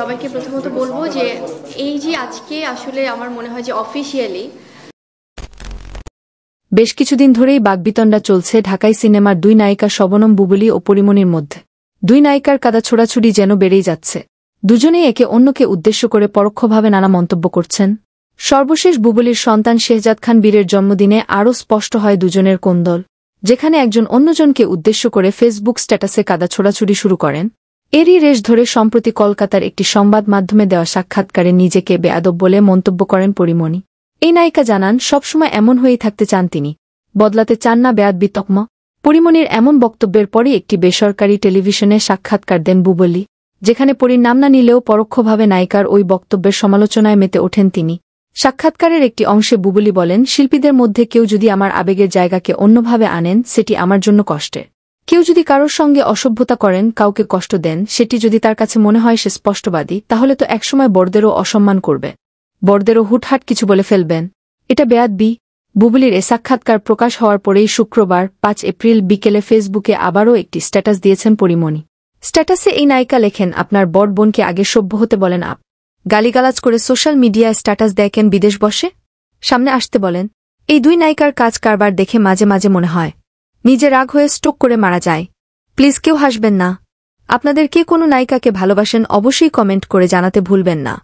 সবাইকে প্রথমত বলবো যে এই যে আজকে আসলে আমার মনে হয় যে অফিসিয়ালি বেশ কিছুদিন ধরেই বাকবিতণ্ডা চলছে ঢাকাই সিনেমার দুই নায়িকা শবনম বুবুলি ও পরিমণির মধ্যে। দুই নায়িকার কাদা ছোড়াছুড়ি যেন বেড়েই যাচ্ছে। দুজনেই একে অন্যকে উদ্দেশ্য করে পরোক্ষভাবে নানা মন্তব্য করছেন। সর্বশেষ বুবুলির সন্তান শেহজাদ খান বীরের জন্মদিনে আরও স্পষ্ট হয় দুজনের কোন্দল, যেখানে একজন অন্যজনকে উদ্দেশ্য করে ফেসবুক স্ট্যাটাসে কাদা ছোড়াছুড়ি শুরু করেন। এরই রেশ ধরে সম্প্রতি কলকাতার একটি সংবাদ মাধ্যমে দেওয়া সাক্ষাৎকারে নিজেকে বেয়াদব বলে মন্তব্য করেন পরিমণি। এই নায়িকা জানান সবসময় এমন হয়েই থাকতে চান তিনি, বদলাতে চান না বেয়াদবি তকমা। পরিমণির এমন বক্তব্যের পরই একটি বেসরকারি টেলিভিশনে সাক্ষাৎকার দেন বুবুলি, যেখানে পরির নাম না নিলেও পরোক্ষভাবে নায়িকার ওই বক্তব্যের সমালোচনায় মেতে ওঠেন তিনি। সাক্ষাৎকারের একটি অংশে বুবুলি বলেন, শিল্পীদের মধ্যে কেউ যদি আমার আবেগের জায়গাকে অন্যভাবে আনেন সেটি আমার জন্য কষ্টের। কেউ যদি কারোর সঙ্গে অসভ্যতা করেন, কাউকে কষ্ট দেন, সেটি যদি তার কাছে মনে হয় সে স্পষ্টবাদী, তাহলে তো একসময় বড়দেরও অসম্মান করবে, বড়দেরও হুটহাট কিছু বলে ফেলবেন। এটা বেয়াদবি। বুবুলির এ সাক্ষাৎকার প্রকাশ হওয়ার পরেই শুক্রবার 5 এপ্রিল বিকেলে ফেসবুকে আবারও একটি স্ট্যাটাস দিয়েছেন পরিমণি। স্ট্যাটাসে এই নায়িকা লেখেন, আপনার বড় বোনকে আগে সভ্য হতে বলেন আপ। গালিগালাজ করে সোশ্যাল মিডিয়ায় স্ট্যাটাস দেয় কেন বিদেশ বসে? সামনে আসতে বলেন। এই দুই নায়িকার কাজ কারবার দেখে মাঝে মাঝে মনে হয় নিজে রাগ হয়ে স্ট্রোক করে মারা যায়। প্লিজ কেউ হাসবেন না। আপনাদের কে কোনো নায়িকাকে ভালোবাসেন অবশ্যই কমেন্ট করে জানাতে ভুলবেন না।